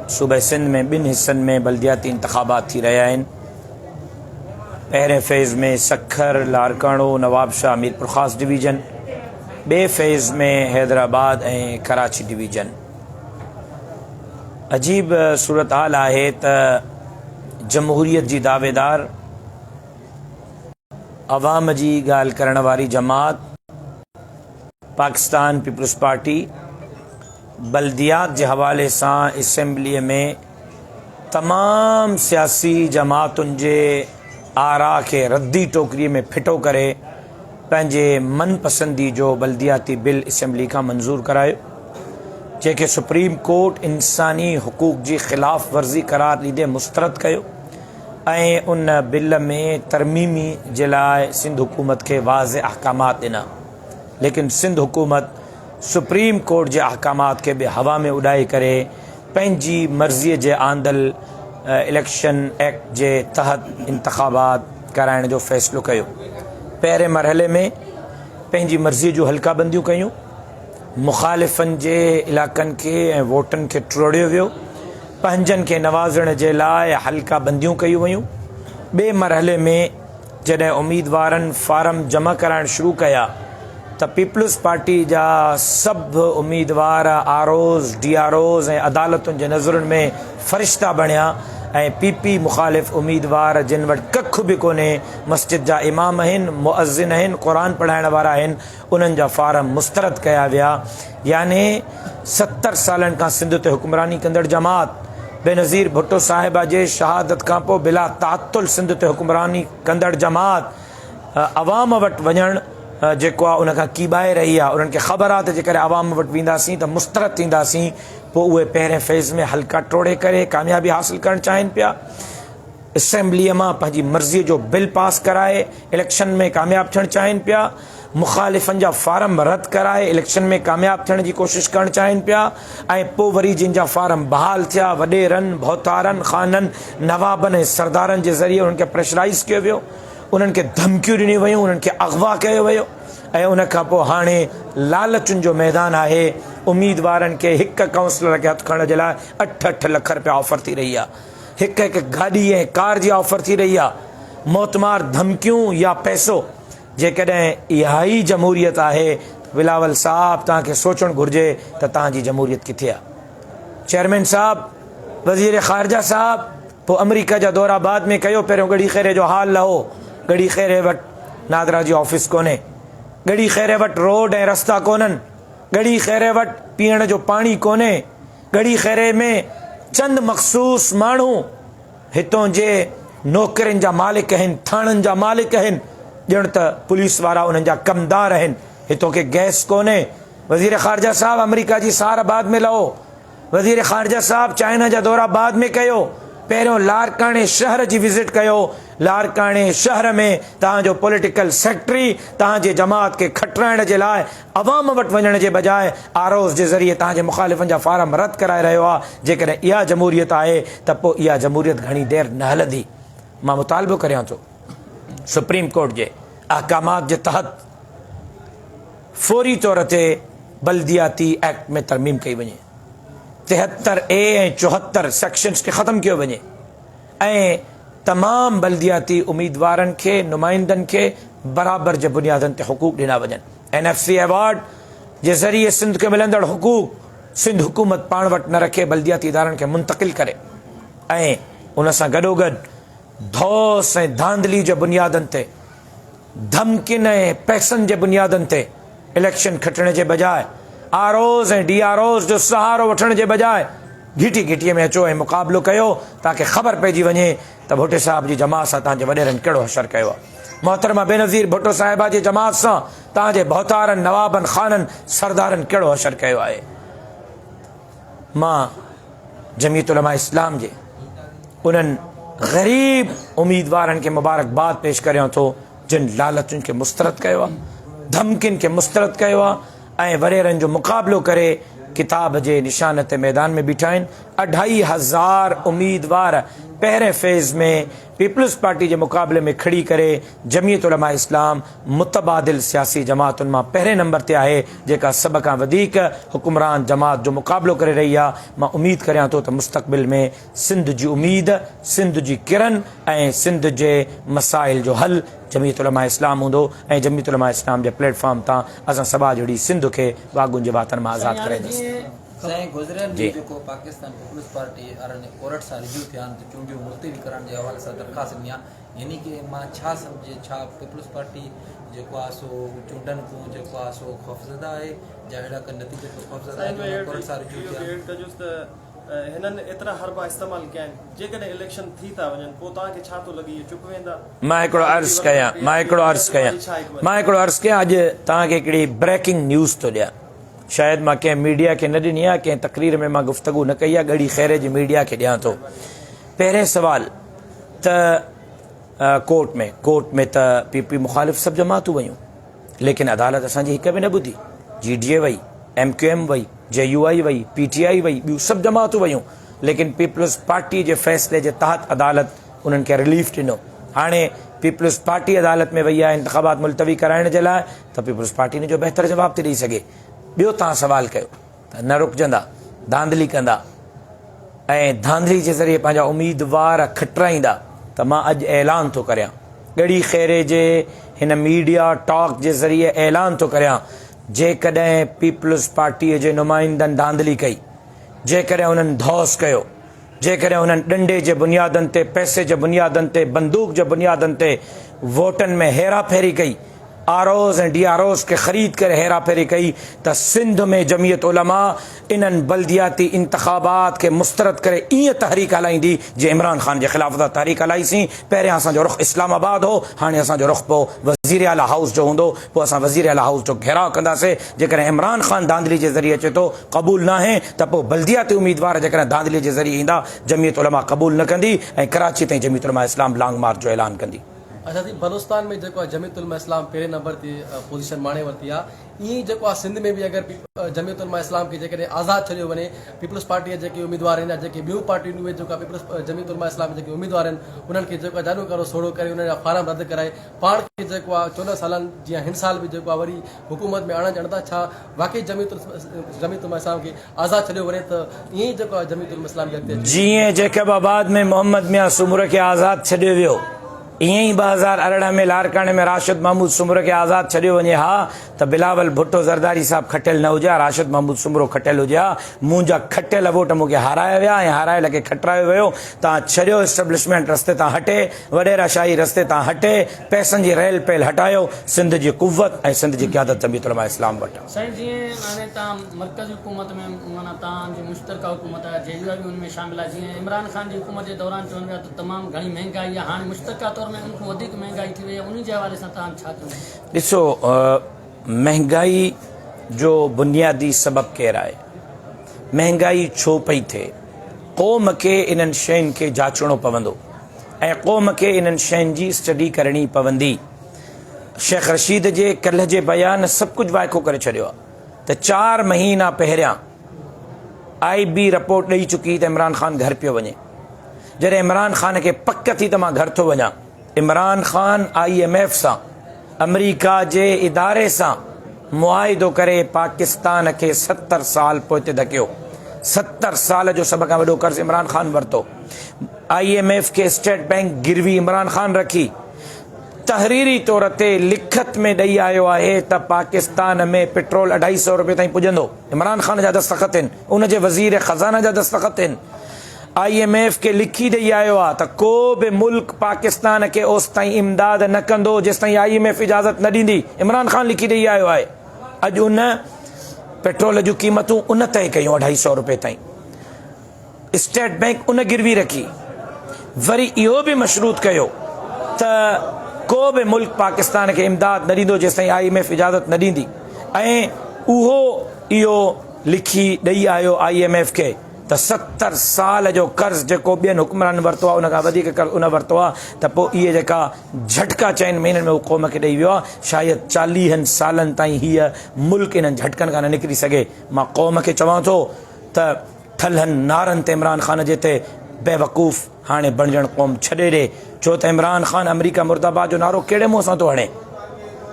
सूबे सिंध में ॿिनि हिस्सनि में बल्दियाती इंतख़ाबात थी रहिया आहिनि। पहिरें फ़ेज़ में सखर, लारकाणो, नवाबशाह, मीरपुर ख़ास डिवीज़न, ॿिए फ़ेज़ में हैदराबाद ऐं कराची डिवीज़न। अजीब सूरत हाल आहे त जमहूरियत जी दावेदार, अवाम जी ॻाल्हि करण वारी जमात पाकिस्तान पीपल्स पार्टी बल्दियात जे हवाले सां असेंबलीअ में तमामु सियासी जमातुनि जे आरा खे रद्दी टोकरीअ में फिटो करे पंहिंजे मनपसंदी जो बल्दियाती बिल असेंबली खां मंज़ूर करायो, जंहिंखे सुप्रीम कोर्ट इंसानी हुकूक जी ख़िलाफ़ वर्ज़ी करार ॾींदे मुस्तरद कयो ऐं उन बिल में तरमीमी जे लाइ सिंध हुकूमत खे वाज़े अहकामात ॾिना। लेकिन सिंध हुकूमत सुप्रीम कोर्ट जे अहकामात खे बि हवा में उॾाए करे पंहिंजी मर्ज़ीअ जे आंदल इलेक्शन एक्ट जे तहत इंतख़ाबात कराइण जो फ़ैसिलो कयो। पहिरें मरहले में पंहिंजी मर्ज़ीअ जूं हल्काबंदियूं कयूं, मुख़ालिफ़नि जे इलाइक़नि खे ऐं वोटनि खे टुड़ियो वियो, पंहिंजनि खे नवाज़ण जे लाइ हल्का बंदियूं कयूं वयूं। ॿिए मरहले में जॾहिं उम्मीदवारनि फारम जमा कराइण शुरू कया त पीपल्स पार्टी जा सभु उम्मीदवार आरओज़, डीआरओज़ ऐं अदालतुनि जे नज़रुनि में फ़रिश्ता बणिया ऐं पीपी मुख़ालिफ़ उम्मीदवार जिन वटि कख बि कोन्हे, मस्जिद जा इमाम आहिनि, मुअज़्ज़िन आहिनि, क़ुरान पढ़ाइण वारा आहिनि, उन्हनि जा फारम मुस्तरद कया विया। याने 70 सालनि खां सिंध ते हुक्मरानी कंदड़ जमात बेनज़ीर भुट्टो साहिबा जे शहादत खां पोइ बिला तातुल सिंध ते हुक्मरानी कंदड़ जमात अवाम वटि वञणु जेको आहे उनखां कीॿाए रही आहे। उन्हनि खे ख़बर आहे त जेकॾहिं अवाम वटि वेंदासीं त मुस्तरद थींदासीं, पोइ उहे पहिरें फ़ेज़ में हल्का टोड़े करे कामयाबी हासिलु करणु चाहिनि पिया, असेंबलीअ मां पंहिंजी मर्ज़ीअ जो बिल पास कराए इलेक्शन में कामयाबु थियणु चाहिनि पिया, मुख़ालिफ़नि जा फारम रद्द कराए इलेक्शन में कामयाबु थियण जी कोशिशि करणु चाहिनि पिया, ऐं पोइ वरी जिन जा फारम बहाल थिया, वॾेरनि, भौतारनि, ख़ाननि, नवाबनि ऐं सरदारनि जे ज़रिए उन्हनि खे प्रेशराइज़ कयो वियो, उन्हनि खे धमकियूं ॾिनियूं वयूं, उन्हनि खे अगवा कयो वियो। ऐं उनखां पोइ हाणे लालचुनि जो मैदान आहे। उम्मीदवारनि खे हिकु काउंसलर खे हथु खणण जे लाइ 8-8 लख रुपया ऑफर थी रही आहे, हिकु गाॾी ऐं कार जी ऑफर थी रही आहे। मौतमार धमकियूं या पैसो, जेकॾहिं इहा ई जमहूरियत आहे, बिलावल साहब तव्हांखे सोचणु घुरिजे त तव्हांजी जमहूरियत किथे आहे। चेयरमैन साहब, वज़ीर ख़ारजा साहब, पोइ अमेरिका जा दौरा बाद में कयो, पहिरियों गड़ी खैरे जो हाल लहो। गड़ी खैरे वटि नादरा जी ऑफिस कोन्हे, गड़ी खैरे वटि रोड ऐं रस्ता कोन्हनि, गड़ी खैरे वटि पीअण जो पाणी कोन्हे, गड़ी खैरे में चंद मख़सूस माण्हू हितों जे नौकरियुनि जा मालिक आहिनि, थाणनि जा मालिक आहिनि, ॼण त पुलिस वारा उन्हनि जा कमदार आहिनि। हितों खे गैस कोन्हे। वज़ीर ख़ारजा साहब अमेरिका जी सार बाद में लहो। वज़ीर ख़ारजा साहब चाइना जा दौरा बाद में कयो। पहिरियों लारकाणे शहर जी विज़िट कयो। लारकाणे शहर में तव्हांजो पॉलिटिकल सेक्रेटरी तव्हांजे जमात खे खटराइण जे लाइ अवाम वटि वञण जे बजाए आरओज़ जे ज़रिए तव्हांजे मुख़ालिफ़नि जा फारम रद्द कराए रहियो आहे। जेकॾहिं इहा जमहूरियत आहे त पोइ इहा जमहूरियत घणी देरि न हलंदी। मां मुतालबो करियां थो सुप्रीम कोर्ट जे अहकामात जे तहत फौरी तौर ते बल्दियाती एक्ट में तरमीम कई वञे, 73A ऐं 74 सेक्शन्स खे ख़तमु कयो वञे ऐं तमामु बल्दियाती उम्मीदवारनि खे, नुमाइंदनि खे बराबरि जे बुनियादनि ते हुकूक ॾिना वञनि। NFC अवार्ड जे ज़रिए सिंध खे मिलंदड़ हुकूक सिंध हुकूमत पाण वटि न रखे, बल्दियाती इदारनि खे मुंतक़िल करे ऐं उन सां गॾोगॾु धौस ऐं धांधली जे बुनियादनि ते, धमकियुनि ऐं पैसनि जे बुनियादनि ते इलेक्शन खटण जे बजाए, आरओज़ ऐं डीआरओज़ जो सहारो वठण जे बजाए घिटी घिटीअ में अचो ऐं मुक़ाबिलो कयो, ताकि ख़बर पइजी वञे त भुट्टो साहिब जी जमात सां तव्हांजे वॾेरनि कहिड़ो हशर कयो आहे। मोहतरमा बेनज़ीर भुट्टो साहिबा जी जमात सां तव्हांजे भौतारनि, नवाबनि, ख़ाननि, सरदारनि कहिड़ो हशर कयो आहे। मां जमीयत उलमा इस्लाम जे उन्हनि ग़रीब उम्मीदवारनि खे मुबारकबाद पेश करियां थो जिन लालचुनि खे मुस्तरद कयो आहे, धमकियुनि खे मुस्तरद कयो आहे ऐं वॾेरनि जो मुक़ाबिलो करे किताब जे निशान ते मैदान में बीठा आहिनि। 2500 उम्मीदवार पहिरें फेज़ में पीपल्स पार्टी के मुक़ाबले में खड़ी करे जमीयत उलमा इस्लाम मुतबादिल सियासी जमातुनि मां पहिरें नंबर ते आहे, जेका सभ खां वधीक हुकुमरान जमात जो मुक़ाबलो करे रही आहे। मां उम्मीद करियां थो त मुस्तक़बिल में सिंध जी उम्मीद, सिंध जी किरन ऐं सिंध जे मसाइल जो हल जमीयत उलमा इस्लाम हूंदो ऐं जमीयत उलमा इस्लाम जे प्लेटफॉर्म तां असां सभा जहिड़ी सिंध खे वागुनि जे वातनि मां आज़ादु कराईंदासीं। गुज़रियल जेको पाकिस्तान पीपल्स पार्टी वारनि कोर्ट सां रिव्यू थिया आहिनि त चूंडियूं मुलतवी करण जे हवाले सां दरख़्वास्त ॾिनी आहे, यानी कि मां छा सम्झे छा पीपल्स पार्टी जेको आहे सो चूंडनि खां जेको आहे सो ख़ौफ़ज़दा आहे या अहिड़ा का नतीजे खां ख़ौफ़ज़दा आहे कोर्ट सां रिव्यू थिया हिननि एतिरा हरबा इस्तेमाल कया आहिनि, जेकॾहिं इलेक्शन थी था वञनि पोइ तव्हांखे छा थो लॻे, चुप वेंदा? मां हिकिड़ो अर्ज़ु कयां अॼु तव्हांखे हिकिड़ी ब्रेकिंग न्यूज़ थो ॾियां। शायदि मां कंहिं मीडिया खे न ॾिनी आहे, कंहिं तक़रीर में मां गुफ़्तगू न कई आहे, ॻड़ी ख़ैर जी मीडिया खे ॾियां थो। पहिरें सुवाल त कोर्ट में त पीपी मुख़ालिफ़ सभु जमातूं वयूं, लेकिन अदालत असांजी हिक बि न ॿुधी। GDA वई, MQM वई, JUI वई, PTI वई, ॿियूं सभु जमातूं वयूं, लेकिन पीपल्स पार्टी जे फ़ैसिले जे तहत अदालत उन्हनि खे रिलीफ ॾिनो। हाणे पीपल्स पार्टी अदालत में वई आहे इंतख़ाबात मुलतवी कराइण जे लाइ, त पीपल्स पार्टी ने जो बहितर जवाब थी ॾेई सघे। ॿियो तव्हां सवाल कयो त न रुकजंदा, धांधली कंदा ऐं धांधली जे ज़रिए पंहिंजा उम्मीदवार खटराईंदा, त मां अॼु ऐलान थो करियां, ॻड़ी ख़ैरे जे हिन मीडिया टॉक जे ज़रिए ऐलान थो करियां, जेकॾहिं पीपल्स पार्टीअ जे नुमाइंदनि धांधली कई, जेकॾहिं उन्हनि धौस कयो, जेकॾहिं उन्हनि डंडे जे बुनियादनि ते, पैसे जे बुनियादनि ते, बंदूक जे बुनियादनि ते वोटनि में हेरा फेरी कई, ROs ऐं DROs खे ख़रीद करे हेरा फेरी कई, त सिंध में जमीयत उलमा इन्हनि बल्दियाती इंतख़ाबात खे मुस्तरद करे ईअं तहरीक हलाईंदी जे इमरान ख़ान जे ख़िलाफ़ तहरीक हलाईसीं। पहिरियां असांजो रुख़ इस्लामाबाद हो, हाणे असांजो रुख़ पोइ वज़ीर आला हाउस जो हूंदो, पोइ असां वज़ीर आला हाउस जो घेराव कंदासीं। जेकॾहिं इमरान ख़ान धांधली जे ज़रिए अचे थो क़बूल न आहे, त पोइ बल्दियाती उम्मीदवार जेकॾहिं धांधली जे ज़रिए ईंदा, जमीयत उलमा क़बूल न कंदी ऐं कराची ताईं जमीयत उलमा इस्लाम लॉन्ग मार्च जो ऐलान कंदी। अच्छा जी, बलोचिस्तान में जेको आहे जमीयत उलमा इस्लाम पहिरें नंबर ते पोजीशन माणे वरिती आहे, ईअं जेको आहे सिंध में बि अगरि जमीयत उलमा इस्लाम खे जेकॾहिं आज़ादु छॾियो वञे, पीपल्स पार्टीअ जेके उम्मीदवार आहिनि या जेके ॿियूं पार्टियूं उहे जेको आहे जमीयत उलमा इस्लाम जेके उम्मीदवार आहिनि उन्हनि खे जेको आहे जानो करो सोड़ो करे उन्हनि जा फार्म रद्द कराए पाण खे जेको आहे 14 सालनि जीअं हिन साल बि जेको आहे वरी हुकूमत में आणणु चाहीनि था, छा वाक़ई जमीयत उलमा इस्लाम खे आज़ादु छॾियो वञे त ईअं ई जेको आहे जमीयत उलमा इस्लाम जे अॻिते जीअं जैकबाबाद में मोहम्मद मियां सुमर खे आज़ादु छॾियो वियो, ईअं ई 2018 में लारकाने में राशिद महमूद सुमर खे आज़ादु छॾियो वञे हा, त बिलावल भुट्टो ज़रदारी साहिबु खटियल न हुजे हा, राशिद महमूद सुमरो खटियल हुजे हा, मुंहिंजा खटियल वोट मूंखे हाराया विया ऐं हारायल खे खटरायो वियो। तव्हां छॾियो एस्टेब्लिशमेंट रस्ते तां हटे, वॾेरा शाही रस्ते तां हटे, पैसनि जी रेल पेल हटायो, सिंध जी कुव्वत ऐं सिंध जी क़यादत जमीयत उलमा इस्लाम वटि। साईं जीअं हाणे तव्हां मरकज़ी हुकूमत में माना तव्हांजी मुश्तरका हुकूमत आहे, JUI बि उनमें शामिल आहे। जीअं इमरान ख़ान जी हुकूमत जे दौरान चवनि पिया त तमामु घणी महांगाई आहे, हाणे मुश्तरका तौर में उनखां वधीक महांगाई थी वई आहे, उन जे हवाले सां तव्हां छा चवंदा? ॾिसो, महंगाई जो बुनियादी सबब केरु आहे? महंगाई छो पई थिए? क़ौम खे इन्हनि शयुनि खे जाचणो पवंदो ऐं क़ौम खे इन्हनि शयुनि जी स्टडी करणी पवंदी। शेख रशीद जे कल्ह जे बयान सभु कुझु वाइको करे छॾियो आहे त 4 महीना पहिरियां IB रिपोर्ट ॾेई चुकी त इमरान ख़ान घर पियो वञे। जॾहिं इमरान ख़ान खे पक थी त मां घर थो वञा, इमरान ख़ान IMF सां, अमरीका जे इदारे सां मुआहिदो करे पाकिस्तान खे 70 साल पोइ ते धकियो। 70 साल जो सभ खां वॾो कर्ज़ इमरान ख़ान वरितो। IMF खे स्टेट बैंक गिरवी इमरान ख़ान रखी। तहरीरी तौर ते लिखत में ॾेई आयो आहे त पाकिस्तान में पेट्रोल 250 रुपए ताईं पुॼंदो। इमरान ख़ान जा दस्तख़त आहिनि, उन जे वज़ीर ख़ज़ाना जा दस्तख़त आहिनि। IMF खे लिखी ॾेई आयो आहे त को बि मुल्क पाकिस्तान खे ओसि ताईं इमदाद न कंदो जेसि ताईं IMF इजाज़त न ॾींदी। इमरान ख़ान लिखी ॾेई आयो आहे। अॼु उन पेट्रोल जूं क़ीमतूं उन तय कयूं 250 रुपए ताईं। स्टेट बैंक उन गिरवी रखी। वरी इहो बि मशरूत कयो त को बि मुल्क पाकिस्तान खे इमदाद न ॾींदो जेसि ताईं IMF इजाज़त न ॾींदी। ऐं उहो इहो लिखी ॾेई आयो IMF खे त 70 साल जो कर्ज़ जेको ॿियनि हुक्मरान वरितो आहे उन खां वधीक कर्ज़ उन वरितो आहे, त पोइ इहे जेका झटका 4 महीननि में क़ौम खे ॾेई वियो आहे, शायदि 40 सालनि ताईं हीअ मुल्क इन्हनि झटकनि खां न निकिरी सघे। मां क़ौम खे चवां थो त थलहनि नारनि ते इमरान ख़ान जे ते बेवकूफ़ हाणे बणजण क़ौम छॾे ॾे। छो त इमरान ख़ान अमरीका मुर्दाबाद जो नारो कहिड़े मुंहं सां थो हणे?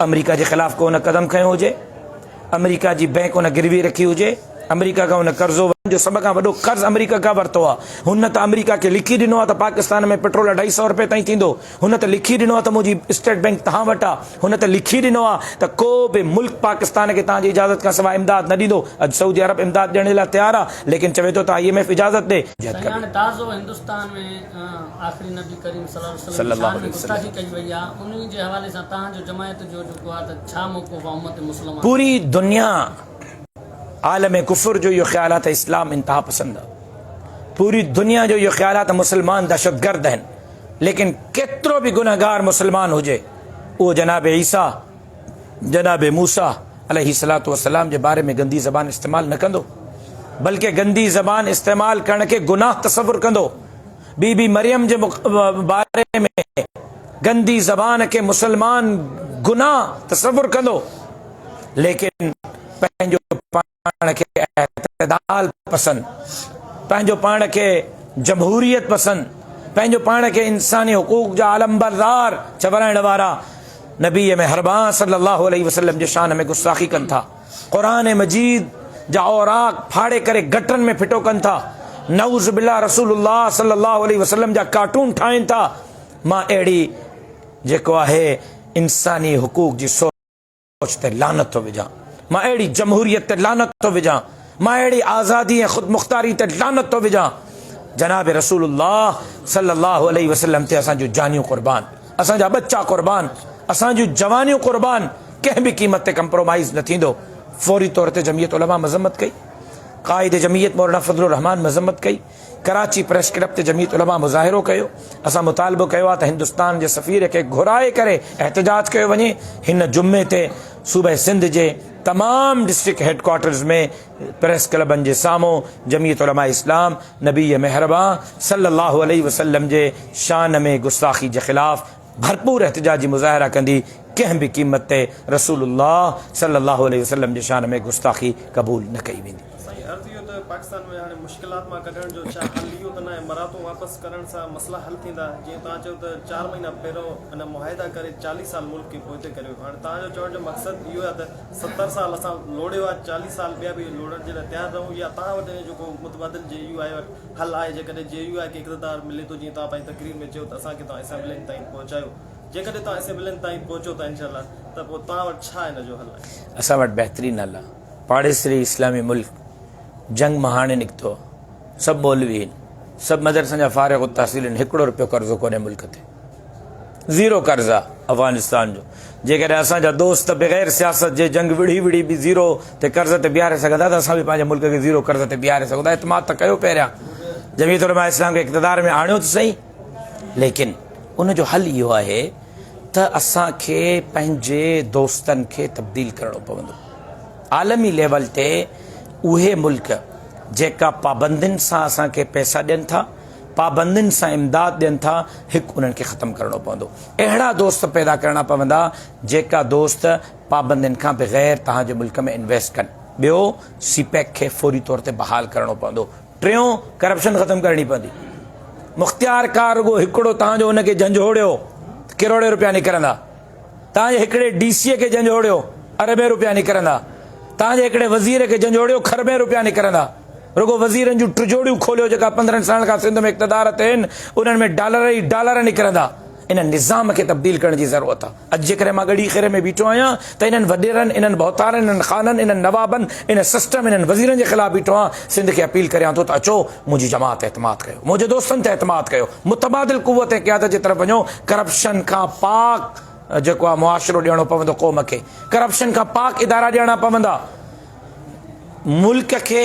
अमरीका जे ख़िलाफ़ को हुन कदम खयो हुजे? अमरीका जी बैंक हुन गिरवी रखी हुजे? अमरीका खां हुन कर्ज़ो जो सभ खां वॾो कर्ज़ अमरीका खां वरितो आहे। हुन त अमरीका खे लिखी ॾिनो आहे त पाकिस्तान में पेट्रोल 250 रुपए ताईं थींदो। हुन त लिखी ॾिनो आहे त मुंहिंजी स्टेट बैंक तव्हां वटि आहे। हुन त लिखी ॾिनो आहे त को बि मुल्क पाकिस्तान खे तव्हांजी इजाज़त खां सवाइ इमदाद न ॾींदो। अॼु सऊदी अरब इमदाद ॾियण जे लाइ तयारु आहे, लेकिन चवे थो त IMF इजाज़त ॾे। ताज़ो हिंदुस्तान में आख़िरी नबी करीम सल्लल्लाहु अलैहि वसल्लम गुस्ताखी कई वई आहे, उन जे हवाले सां तव्हांजो जमायत जो जेको आहे त छा मौक़िफ़ आहे उम्मत मुस्लिम? पूरी दुनिया आलम कुफर जो इहो ख़्याल आहे त इस्लाम इंतहा पसंद आहे। पूरी दुनिया जो इहो ख़्याल आहे त मुसलमान दहशतगर्द आहिनि। लेकिन केतिरो बि गुनहगार मुसलमान हुजे, उहो जनाब ईसा जनाब मूसा अलैहिस्सलातु वस्सलाम जे बारे में गंदी ज़बान इस्तेमालु न कंदो, बल्कि गंदी ज़बान इस्तेमालु करण खे गुनाह तसव्वुर कंदो। बीबी मरियम जे बारे में गंदी ज़बान खे मुसलमान गुनाह तसव्वुर कंदो, लेकिन पंहिंजो पाण खे एतदाल पसंद, पंहिंजो पाण खे जमहूरियत पसंद, पंहिंजो पाण खे इंसानी हुकूक जा आलमबरदार चवराइण वारा नबी मेहरबान सल्लल्लाहु अलैहि वसल्लम जे शान में गुस्ताखी कनि था। क़ुरान मजीद जा औराक फाड़े करे गटरनि में फिटो कनि था। नऊज़ बिल्लाह रसूलुल्लाह सल्लल्लाहु अलैहि वसल्लम जा कार्टून ठाहिनि था। मां अहिड़ी जेको आहे इंसानी हुकूक जी सोच ते लानत थो विझां, मां अहिड़ी जमहूरियत ते लानत थो विझां, मां अहिड़ी आज़ादी ऐं ख़ुद मुख़्तारी ते लानत थो विझां। जनाब रसूलुल्लाह सल्लल्लाहु अलैहि वसल्लम ते असांजूं जानियूं क़ुर्बान, असांजा बच्चा क़ुर्बान, असांजूं जवानियूं क़ुर्बान, कंहिं बि क़ीमत ते कंप्रोमाइज़ न थींदो। फौरी तौर ते जमीयत उलमा मज़म्मत कई, क़ाइद जमीयत मौलाना फज़लुर रहमान मज़म्मत कई, कराची प्रेस क्लब ते जमीयत उलमा मुज़ाहिरो कयो। असां मुतालबो कयो आहे त हिंदुस्तान जे सफ़ीर खे घुराए करे एहतजाज कयो वञे। हिन जुमे ते सूबे सिंध जे तमाम डिस्ट्रिक्ट हेडक्वार्टर्स में प्रेस क्लबनि जे साम्हूं जमीयत उलमा इस्लाम नबी मेहरबान सल्लल्लाहु अलैहि वसल्लम जे शान में गुस्ताखी जे ख़िलाफ़ भरपूर एहतजाजी मुज़ाहिरा कंदी। कंहिं बि क़ीमत ते रसूलुल्लाह सल्लल्लाहु अलैहि वसल्लम जे शान में गुस्ताखी क़बूल न कई वेंदी। अर्ज़ इहो त पाकिस्तान में हाणे मुश्किलात मां कढण जो छा हल इहो त न आहे, मराठो वापसि करण सां मसला हल थींदा? जीअं तव्हां चयो त 4 महीना पहिरियों इन मुआहिदा करे 40 साल मुल्क खे पोइते करियो। हाणे तव्हांजो चवण जो मक़सदु इहो आहे त 70 साल असां लोड़ियो आहे, 40 साल ॿिया बि लोड़ण जे लाइ तयारु रहूं, या तव्हां वटि जेको मुतबादिल JUI हल आहे? जेकॾहिं JUI खे इक़्तिदार मिले थो, जीअं तव्हां पंहिंजी तक़रीर में चयो त असांखे तव्हां असेंबलियुनि ताईं पहुचायो, जेकॾहिं तव्हां असेंबलियुनि ताईं पहुचो त इनशाअल्लाह त पोइ तव्हां वटि छा हिन जो हल आहे? असां वटि बहितरीनु हल आहे। पाड़ेसरी इस्लामी मुल्क जंग मां हाणे निकितो, सभु मौलवी आहिनि, सभु मदरसनि जा फारिग़ तहसील आहिनि, 1 रुपयो कर्ज़ो कोन्हे मुल्क ते, ज़ीरो कर्ज़ आहे अफ़गानिस्तान जो। जेकॾहिं असांजा दोस्त बग़ैर सियासत जे जंग विढ़ी विढ़ी बि ज़ीरो ते कर्ज़ ते बीहारे सघंदा त असां बि पंहिंजे मुल्क खे ज़ीरो कर्ज़ ते बीहारे सघूं था। इतमाद त कयो पहिरियां, जमीयत उलमा इस्लाम खे इक़्तिदार में आणियो त सही, लेकिन उनजो हल इहो आहे त असांखे पंहिंजे दोस्तनि खे तब्दील करणो पवंदो। आलमी लेवल ते उहे मुल्क जेका पाबंदियुनि सां असांखे पैसा ॾियनि था, पाबंदियुनि सां इमदाद ॾियनि था, हिकु उन्हनि खे ख़तमु करणो पवंदो। अहिड़ा दोस्त पैदा करणा पवंदा जेका दोस्त पाबंदियुनि खां बग़ैर तव्हांजे मुल्क में इन्वेस्ट कनि। ॿियो CPEC खे फौरी तौर ते बहाल करणो पवंदो। टियों करप्शन ख़तमु करणी पवंदी। मुख़्तियार कार रुॻो हिकिड़ो तव्हांजो हुनखे झंझोड़ियो किरोड़े रुपया निकिरंदा, तव्हांजे हिकिड़े DCA खे झंझोड़ियो अरबे रुपया निकिरंदा, तव्हांजे हिकिड़े वज़ीर खे झंझोड़ियो खरबे रुपया निकिरंदा। रुॻो वज़ीरनि जूं टिजोड़ियूं खोलियो जेका 15 साल खां सिंध में इक़्तिदार ते आहिनि, उन्हनि में डॉलर ई डॉलर निकिरंदा। इन निज़ाम खे तब्दील करण जी ज़रूरत आहे। अॼु जेकॾहिं मां गड़ी खेरे में बीठो आहियां त इन्हनि वॾेरनि, इन्हनि बौतारनि, इन्हनि ख़ाननि, इन्हनि नवाबनि, इन सिस्टम, इन्हनि वज़ीरनि जे ख़िलाफ़ बीठो आहियां। सिंध खे अपील करियां थो त अचो मुंहिंजी जमात ते एतमाद कयो, मुंहिंजे दोस्तनि ते एतमाद कयो, मुतबादिल क़ुव्वत ऐं क़यादत जे तरफ़ वञो। करप्शन खां पाक जेको आहे मुआशिरो ॾियणो पवंदो क़ौम खे, करप्शन खां पाक इदारा ॾियणा पवंदा। मुल्क खे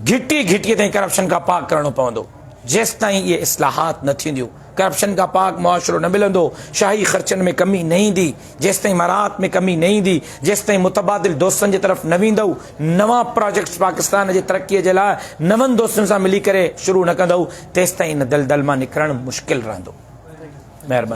घिटीअ ताईं करप्शन खां पाक करणो पवंदो। जेसि ताईं इहे इस्लाहात न थींदियूं, करप्शन खां पाक मुआशिरो न मिलंदो, शाही ख़र्चनि में कमी न ईंदी, जेसि ताईं मराहत में कमी न ईंदी, जेसि ताईं मुतबादिल दोस्तनि जे तरफ़ न वेंदव, नवां प्रोजेक्ट्स पाकिस्तान जे तरक़ीअ जे लाइ नवनि दोस्तनि सां मिली करे शुरू न कंदव, तेसि ताईं इन दलदल मां निकिरणु मुश्किल रहंदो। महिरबानी।